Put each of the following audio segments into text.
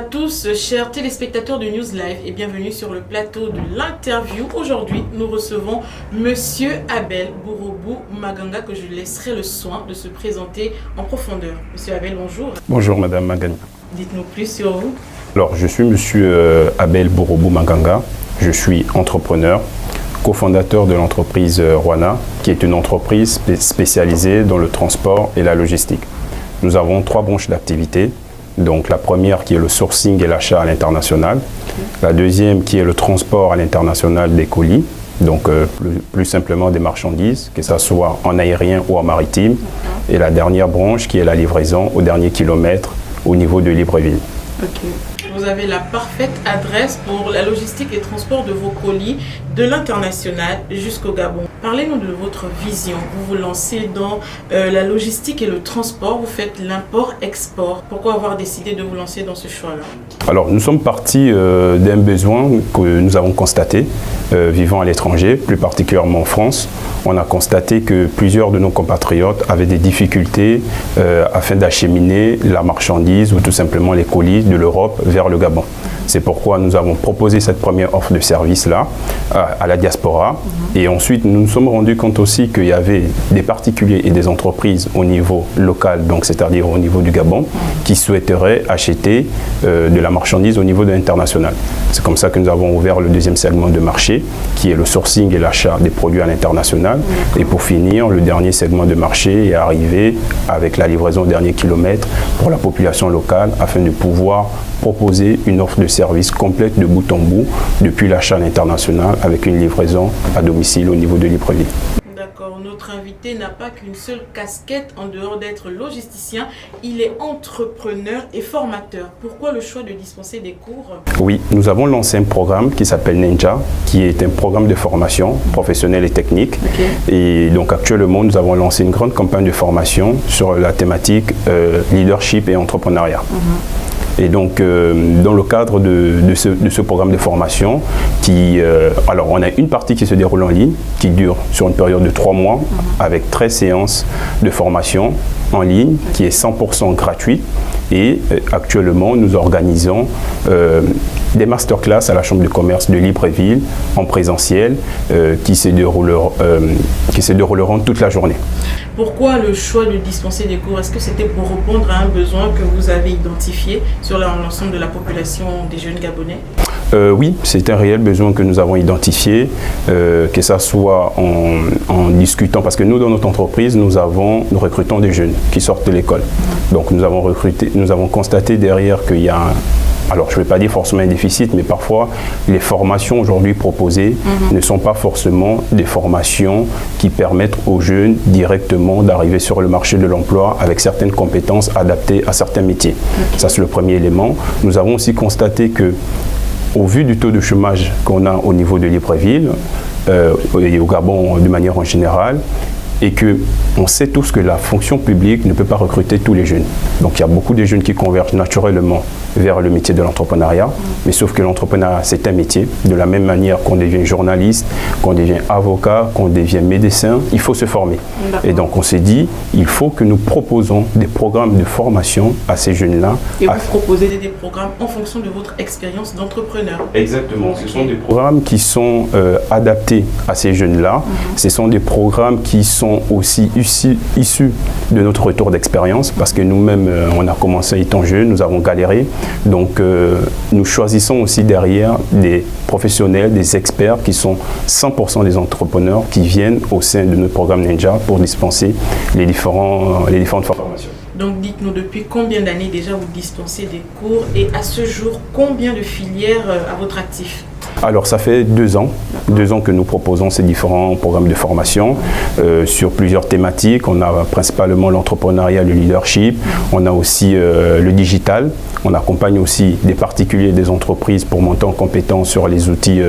tous, chers téléspectateurs de News Live, et bienvenue sur le plateau de l'interview. Aujourd'hui, nous recevons Monsieur Abel Bouroubou Maganga, que je laisserai le soin de se présenter en profondeur. Monsieur Abel, bonjour. Bonjour Madame Maganga. Dites-nous plus sur vous. Alors, je suis Monsieur Abel Bouroubou Maganga. Je suis entrepreneur, cofondateur de l'entreprise Rwana, qui est une entreprise spécialisée dans le transport et la logistique. Nous avons 3 branches d'activité. Donc la première qui est le sourcing et l'achat à l'international. La deuxième qui est le transport à l'international des colis. Donc plus simplement des marchandises, que ce soit en aérien ou en maritime. Et la dernière branche qui est la livraison au dernier kilomètre au niveau de Libreville. Okay. Vous avez la parfaite adresse pour la logistique et transport de vos colis de l'international jusqu'au Gabon. Parlez-nous de votre vision. Vous vous lancez dans la logistique et le transport. Vous faites l'import-export. Pourquoi avoir décidé de vous lancer dans ce choix-là? Alors, nous sommes partis d'un besoin que nous avons constaté vivant à l'étranger, plus particulièrement en France. On a constaté que plusieurs de nos compatriotes avaient des difficultés afin d'acheminer la marchandise ou tout simplement les colis de l'Europe vers le Gabon. C'est pourquoi nous avons proposé cette première offre de service-là à la diaspora. Et ensuite, nous nous sommes rendus compte aussi qu'il y avait des particuliers et des entreprises au niveau local, donc c'est-à-dire au niveau du Gabon, qui souhaiteraient acheter de la marchandise au niveau de l'international. C'est comme ça que nous avons ouvert le deuxième segment de marché, qui est le sourcing et l'achat des produits à l'international. Et pour finir, le dernier segment de marché est arrivé avec la livraison au dernier kilomètre pour la population locale, afin de pouvoir proposer une offre de service complète de bout en bout depuis l'achat à l'international avec une livraison à domicile au niveau de Libreville. D'accord, notre invité n'a pas qu'une seule casquette en dehors d'être logisticien, il est entrepreneur et formateur. Pourquoi le choix de dispenser des cours? Oui, nous avons lancé un programme qui s'appelle Ninja, qui est un programme de formation professionnelle et technique. Et donc actuellement, nous avons lancé une grande campagne de formation sur la thématique leadership et entrepreneuriat. Et donc, dans le cadre de ce programme de formation, alors on a une partie qui se déroule en ligne, qui dure sur une période de 3 mois, avec 13 séances de formation en ligne, qui est 100% gratuit. Et actuellement, nous organisons des masterclass à la Chambre de commerce de Libreville en présentiel qui se dérouleront toute la journée. Pourquoi le choix de dispenser des cours? Est-ce que c'était pour répondre à un besoin que vous avez identifié sur l'ensemble de la population des jeunes Gabonais? Oui, c'est un réel besoin que nous avons identifié, que ça soit en discutant, parce que nous, dans notre entreprise, nous recrutons des jeunes qui sortent de l'école. Donc nous avons constaté derrière qu'il y a alors, je ne vais pas dire forcément un déficit, mais parfois, les formations aujourd'hui proposées ne sont pas forcément des formations qui permettent aux jeunes directement d'arriver sur le marché de l'emploi avec certaines compétences adaptées à certains métiers. Ça, c'est le premier élément. Nous avons aussi constaté que, au vu du taux de chômage qu'on a au niveau de Libreville, et au Gabon de manière en générale, et qu'on sait tous que la fonction publique ne peut pas recruter tous les jeunes. Donc il y a beaucoup de jeunes qui convergent naturellement vers le métier de l'entrepreneuriat, mais sauf que l'entrepreneuriat, c'est un métier. De la même manière qu'on devient journaliste, qu'on devient avocat, qu'on devient médecin, il faut se former. Et donc on s'est dit, il faut que nous proposons des programmes de formation à ces jeunes-là. Et vous proposez des programmes en fonction de votre expérience d'entrepreneur? Exactement. Ce sont des programmes qui sont adaptés à ces jeunes-là. Ce sont des programmes qui sont aussi issus de notre retour d'expérience, parce que nous-mêmes, on a commencé étant jeunes, nous avons galéré. Donc, nous choisissons aussi derrière des professionnels, des experts qui sont 100% des entrepreneurs qui viennent au sein de notre programme Ninja pour dispenser les différentes formations. Donc, dites-nous, depuis combien d'années déjà vous dispensez des cours et à ce jour, combien de filières à votre actif? Alors, ça fait 2 ans que nous proposons ces différents programmes de formation sur plusieurs thématiques. On a principalement l'entrepreneuriat, le leadership. On a aussi le digital. On accompagne aussi des particuliers et des entreprises pour monter en compétence sur les outils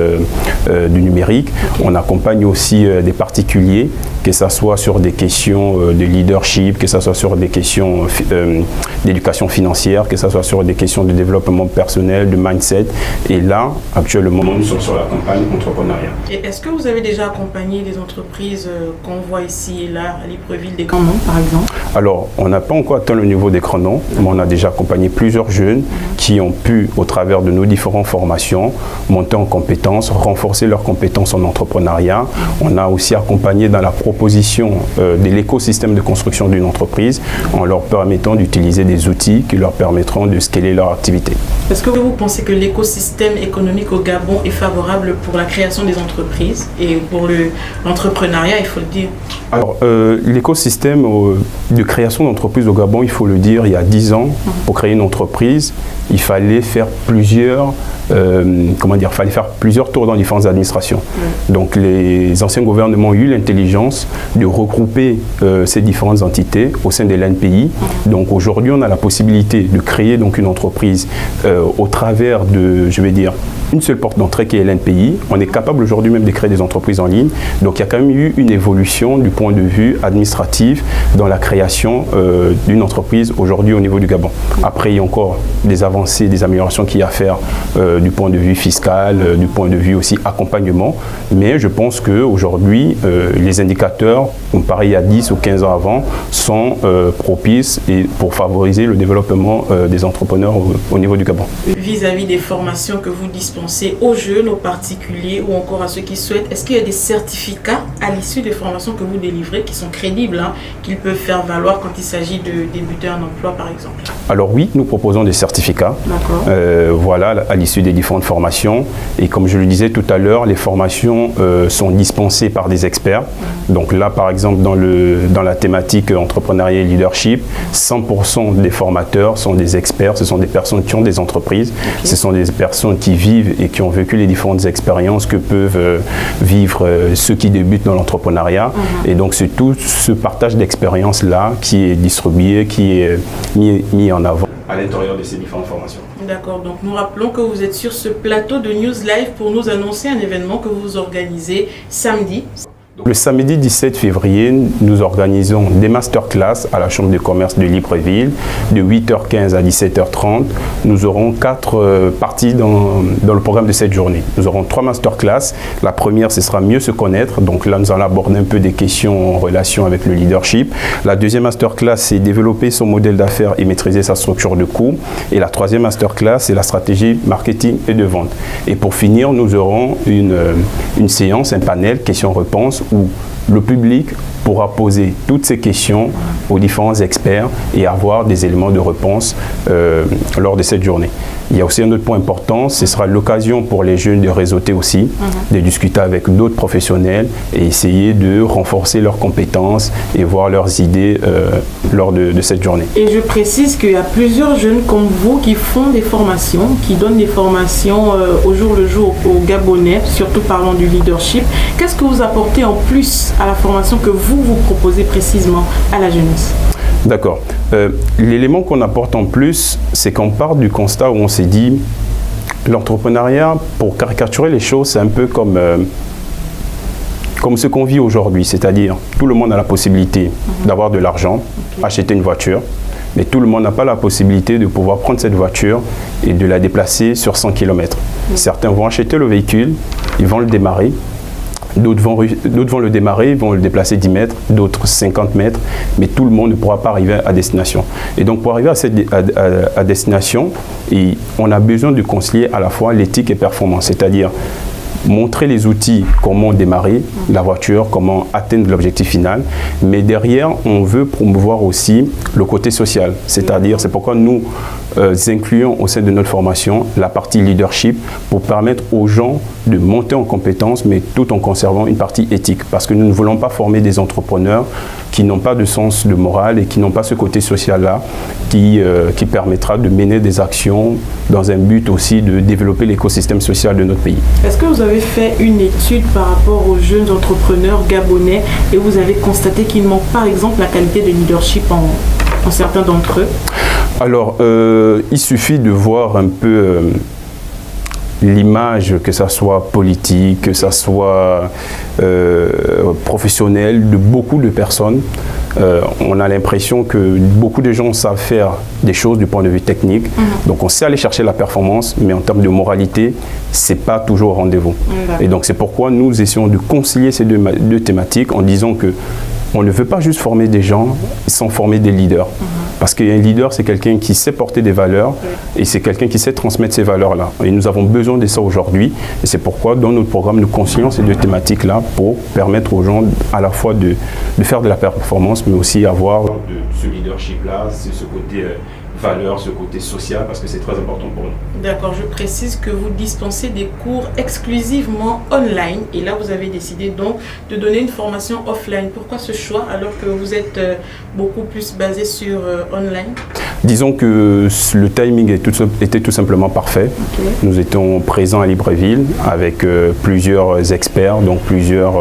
du numérique. On accompagne aussi des particuliers, que ce soit sur des questions de leadership, que ce soit sur des questions d'éducation financière, que ce soit sur des questions de développement personnel, de mindset. Et là, actuellement, nous sommes sur la campagne entrepreneuriat. Et est-ce que vous avez déjà accompagné des entreprises qu'on voit ici et là, à Libreville, des grands noms par exemple? Alors, on n'a pas encore atteint le niveau des grands noms, mais on a déjà accompagné plusieurs jeunes jeunes qui ont pu, au travers de nos différentes formations, monter en compétences, renforcer leurs compétences en entrepreneuriat. On a aussi accompagné dans la proposition de l'écosystème de construction d'une entreprise en leur permettant d'utiliser des outils qui leur permettront de scaler leur activité. Est-ce que vous pensez que l'écosystème économique au Gabon est favorable pour la création des entreprises et pour l'entrepreneuriat, il faut le dire? Alors, l'écosystème de création d'entreprises au Gabon, il faut le dire, il y a 10 ans, pour créer une entreprise, il fallait faire plusieurs tours dans différentes administrations. Donc les anciens gouvernements ont eu l'intelligence de regrouper ces différentes entités au sein de l'ANPI. Donc aujourd'hui, on a la possibilité de créer donc une entreprise au travers de, je vais dire, une seule porte d'entrée qui est l'ANPI. On est capable aujourd'hui même de créer des entreprises en ligne. Donc il y a quand même eu une évolution du point de vue administratif dans la création d'une entreprise aujourd'hui au niveau du Gabon. Après, il y a encore des avancées, des améliorations qu'il y a à faire du point de vue fiscal, du point de vue aussi accompagnement. Mais je pense qu'aujourd'hui, les indicateurs, comparés il y a 10 ou 15 ans avant, sont propices et pour favoriser le développement des entrepreneurs au niveau du Gabon. Vis-à-vis des formations que vous dispensez aux jeunes, aux particuliers ou encore à ceux qui souhaitent, est-ce qu'il y a des certificats à l'issue des formations que vous délivrez qui sont crédibles, qu'ils peuvent faire valoir quand il s'agit de débuter un emploi par exemple? Alors oui, nous proposons des certificats. Voilà, à l'issue des différentes formations. Et comme je le disais tout à l'heure, les formations sont dispensées par des experts. Donc là, par exemple, dans la thématique entrepreneuriat et leadership, 100% des formateurs sont des experts. Ce sont des personnes qui ont des entreprises. Ce sont des personnes qui vivent et qui ont vécu les différentes expériences que peuvent vivre ceux qui débutent dans l'entrepreneuriat. Et donc, c'est tout ce partage d'expériences-là qui est distribué, qui est mis en avant à l'intérieur de ces différentes formations. D'accord, donc nous rappelons que vous êtes sur ce plateau de News Live pour nous annoncer un événement que vous organisez samedi. Le samedi 17 février, nous organisons des masterclass à la Chambre de commerce de Libreville de 8h15 à 17h30. Nous aurons 4 parties dans le programme de cette journée. Nous aurons 3 masterclass. La première, ce sera mieux se connaître. Donc là, nous allons aborder un peu des questions en relation avec le leadership. La deuxième masterclass, c'est développer son modèle d'affaires et maîtriser sa structure de coûts. Et la troisième masterclass, c'est la stratégie marketing et de vente. Et pour finir, nous aurons une séance, un panel questions-réponses où le public pourra poser toutes ces questions aux différents experts et avoir des éléments de réponse lors de cette journée. Il y a aussi un autre point important, ce sera l'occasion pour les jeunes de réseauter aussi, de discuter avec d'autres professionnels et essayer de renforcer leurs compétences et voir leurs idées lors de cette journée. Et je précise qu'il y a plusieurs jeunes comme vous qui font des formations, qui donnent des formations au jour le jour aux Gabonais, surtout parlant du leadership. Qu'est-ce que vous apportez en plus à la formation que vous proposez précisément à la jeunesse? D'accord. L'élément qu'on apporte en plus, c'est qu'on part du constat où on s'est dit l'entrepreneuriat, pour caricaturer les choses, c'est un peu comme ce qu'on vit aujourd'hui, c'est-à-dire tout le monde a la possibilité d'avoir de l'argent, acheter une voiture, mais tout le monde n'a pas la possibilité de pouvoir prendre cette voiture et de la déplacer sur 100 km. Certains vont acheter le véhicule, ils vont le démarrer. D'autres vont le démarrer, vont le déplacer 10 mètres, d'autres 50 mètres, mais tout le monde ne pourra pas arriver à destination. Et donc pour arriver à destination, on a besoin de concilier à la fois l'éthique et performance, c'est-à-dire montrer les outils, comment démarrer la voiture, comment atteindre l'objectif final. Mais derrière, on veut promouvoir aussi le côté social. C'est-à-dire, c'est pourquoi nous incluons au sein de notre formation la partie leadership pour permettre aux gens de monter en compétences, mais tout en conservant une partie éthique. Parce que nous ne voulons pas former des entrepreneurs qui n'ont pas de sens de morale et qui n'ont pas ce côté social-là qui permettra de mener des actions dans un but aussi de développer l'écosystème social de notre pays. Est-ce que vous avez fait une étude par rapport aux jeunes entrepreneurs gabonais et vous avez constaté qu'il manque par exemple la qualité de leadership en certains d'entre eux? Alors, il suffit de voir un peu l'image, que ça soit politique, que ça soit professionnel, de beaucoup de personnes. On a l'impression que beaucoup de gens savent faire des choses du point de vue technique. Donc on sait aller chercher la performance, mais en termes de moralité, c'est pas toujours au rendez-vous. Et donc c'est pourquoi nous essayons de concilier ces deux thématiques en disant que on ne veut pas juste former des gens sans former des leaders. Parce qu'un leader, c'est quelqu'un qui sait porter des valeurs et c'est quelqu'un qui sait transmettre ces valeurs-là. Et nous avons besoin de ça aujourd'hui. Et c'est pourquoi, dans notre programme, nous concilions ces deux thématiques-là pour permettre aux gens à la fois de faire de la performance, mais aussi avoir ce leadership-là, ce côté valeur, ce côté social, parce que c'est très important pour nous. D'accord, je précise que vous dispensez des cours exclusivement online et là vous avez décidé donc de donner une formation offline. Pourquoi ce choix alors que vous êtes beaucoup plus basé sur online? Disons que le timing était tout simplement parfait. Okay. Nous étions présents à Libreville avec plusieurs experts, donc plusieurs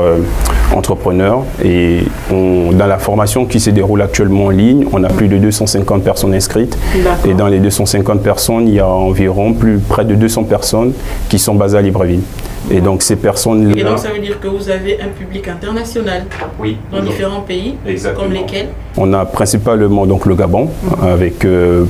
entrepreneurs et dans la formation qui se déroule actuellement en ligne, on a plus de 250 personnes inscrites. Et dans les 250 personnes, il y a environ près de 200 personnes qui sont basées à Libreville. Et donc ces personnes-là... Et donc ça veut dire que vous avez un public international dans différents pays, comme lesquels? On a principalement donc le Gabon, avec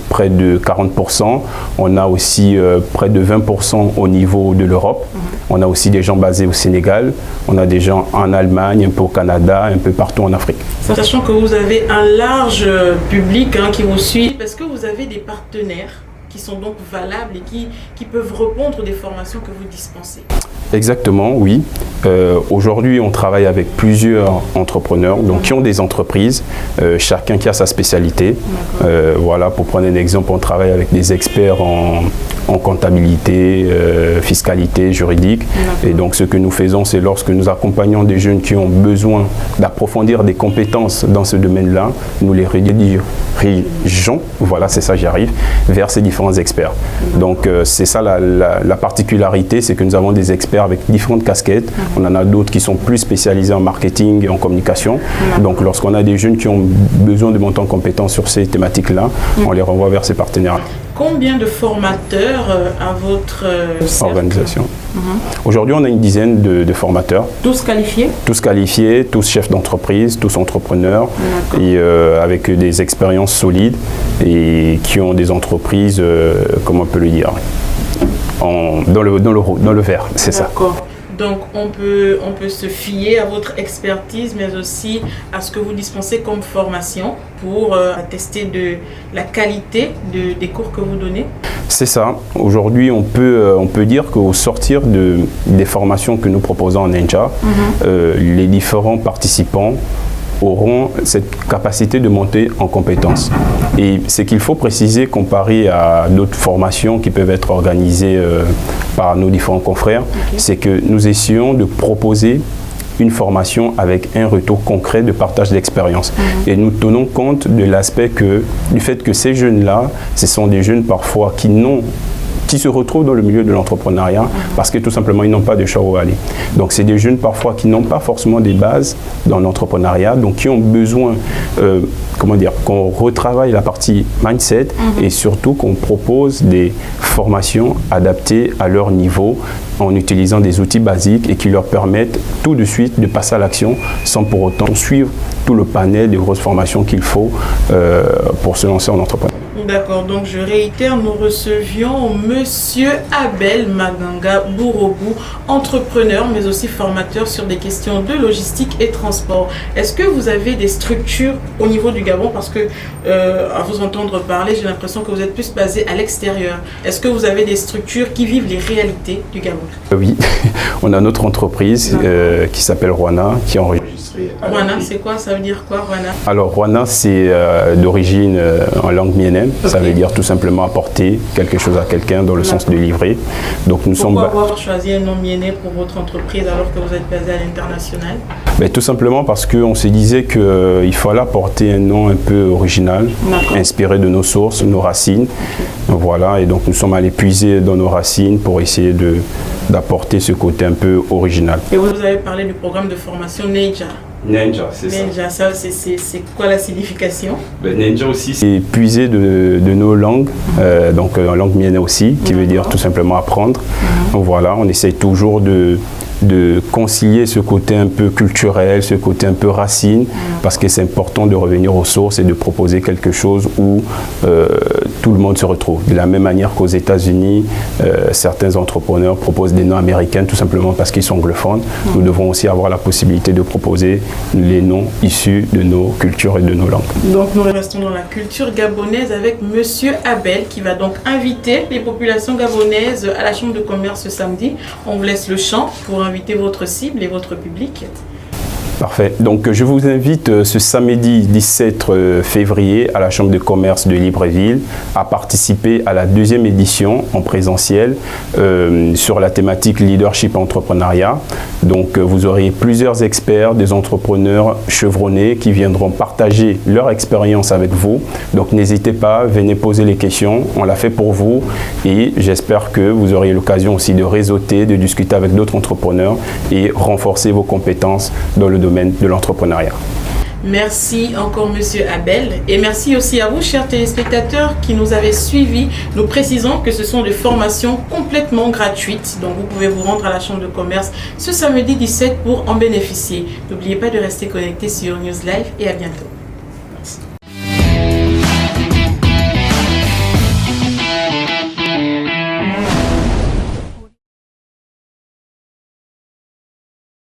près de 40%. On a aussi près de 20% au niveau de l'Europe. On a aussi des gens basés au Sénégal. On a des gens en Allemagne, un peu au Canada, un peu partout en Afrique. Sachant que vous avez un large public qui vous suit, est-ce que vous avez des partenaires qui sont donc valables et qui peuvent répondre des formations que vous dispensez? Exactement, oui. Aujourd'hui, on travaille avec plusieurs entrepreneurs donc, qui ont des entreprises, chacun qui a sa spécialité. Voilà, pour prendre un exemple, on travaille avec des experts en comptabilité, fiscalité, juridique. Et donc, ce que nous faisons, c'est lorsque nous accompagnons des jeunes qui ont besoin d'approfondir des compétences dans ce domaine-là, nous les redirigeons, voilà, c'est ça, j'y arrive, vers ces différents experts. Donc, c'est ça la particularité, c'est que nous avons des experts avec différentes casquettes. On en a d'autres qui sont plus spécialisés en marketing et en communication. Donc, lorsqu'on a des jeunes qui ont besoin de monter en compétence sur ces thématiques-là, on les renvoie vers ces partenaires. Combien de formateurs à votre organisation? Aujourd'hui, on a une dizaine de formateurs. Tous qualifiés? Tous qualifiés, tous chefs d'entreprise, tous entrepreneurs et avec des expériences solides et qui ont des entreprises, comment on peut le dire, dans le vert, c'est ça. Donc on peut se fier à votre expertise, mais aussi à ce que vous dispensez comme formation pour attester de la qualité des cours que vous donnez? C'est ça. Aujourd'hui, on peut dire qu'au sortir des formations que nous proposons en Ninja, les différents participants auront cette capacité de monter en compétences. Et ce qu'il faut préciser comparé à d'autres formations qui peuvent être organisées par nos différents confrères, c'est que nous essayons de proposer une formation avec un retour concret de partage d'expérience. Et nous tenons compte de l'aspect du fait que ces jeunes-là, ce sont des jeunes parfois qui se retrouvent dans le milieu de l'entrepreneuriat parce que tout simplement ils n'ont pas de choix où aller. Donc c'est des jeunes parfois qui n'ont pas forcément des bases dans l'entrepreneuriat, donc qui ont besoin qu'on retravaille la partie mindset et surtout qu'on propose des formations adaptées à leur niveau en utilisant des outils basiques et qui leur permettent tout de suite de passer à l'action sans pour autant suivre tout le panel de grosses formations qu'il faut pour se lancer en entrepreneuriat. D'accord, donc je réitère, nous recevions Monsieur Abel Maganga Bourobou, entrepreneur mais aussi formateur sur des questions de logistique et transport. Est-ce que vous avez des structures au niveau du Gabon? Parce que à vous entendre parler, j'ai l'impression que vous êtes plus basé à l'extérieur. Est-ce que vous avez des structures qui vivent les réalités du Gabon? Oui, on a notre entreprise qui s'appelle Rwana, qui est enregistrée. Rwana, c'est quoi? Ça veut dire quoi, Rwana? Alors, Rwana, c'est d'origine en langue miennem. Ça veut dire tout simplement apporter quelque chose à quelqu'un dans le sens de livrer. Donc, Pourquoi avoir choisi un nom miennem pour votre entreprise alors que vous êtes basé à l'international? Tout simplement parce qu'on se disait qu'il fallait apporter un nom un peu original, inspiré de nos sources, nos racines. Voilà, et donc nous sommes allés puiser dans nos racines pour essayer d'apporter ce côté un peu original. Et vous avez parlé du programme de formation Ninja. Ninja, c'est ça. Ninja, ça, c'est quoi la signification? Ninja aussi, c'est puiser de nos langues, donc en langue miennem aussi, qui veut dire tout simplement apprendre. Donc voilà, on essaye toujours de concilier ce côté un peu culturel, ce côté un peu racine, parce que c'est important de revenir aux sources et de proposer quelque chose où tout le monde se retrouve. De la même manière qu'aux États-Unis, certains entrepreneurs proposent des noms américains tout simplement parce qu'ils sont anglophones. Nous devons aussi avoir la possibilité de proposer les noms issus de nos cultures et de nos langues. Donc nous restons dans la culture gabonaise avec Monsieur Abel qui va donc inviter les populations gabonaises à la Chambre de commerce ce samedi. On vous laisse le champ pour inviter votre cible et votre public. Parfait. Donc, je vous invite ce samedi 17 février à la Chambre de commerce de Libreville à participer à la 2e édition en présentiel sur la thématique Leadership Entrepreneuriat. Donc, vous aurez plusieurs experts, des entrepreneurs chevronnés qui viendront partager leur expérience avec vous. Donc, n'hésitez pas, venez poser les questions. On l'a fait pour vous et j'espère que vous aurez l'occasion aussi de réseauter, de discuter avec d'autres entrepreneurs et renforcer vos compétences dans le domaine de l'entrepreneuriat. Merci encore Monsieur Abel et merci aussi à vous chers téléspectateurs qui nous avez suivis. Nous précisons que ce sont des formations complètement gratuites, donc vous pouvez vous rendre à la Chambre de commerce ce samedi 17 pour en bénéficier. N'oubliez pas de rester connecté sur News Live et à bientôt.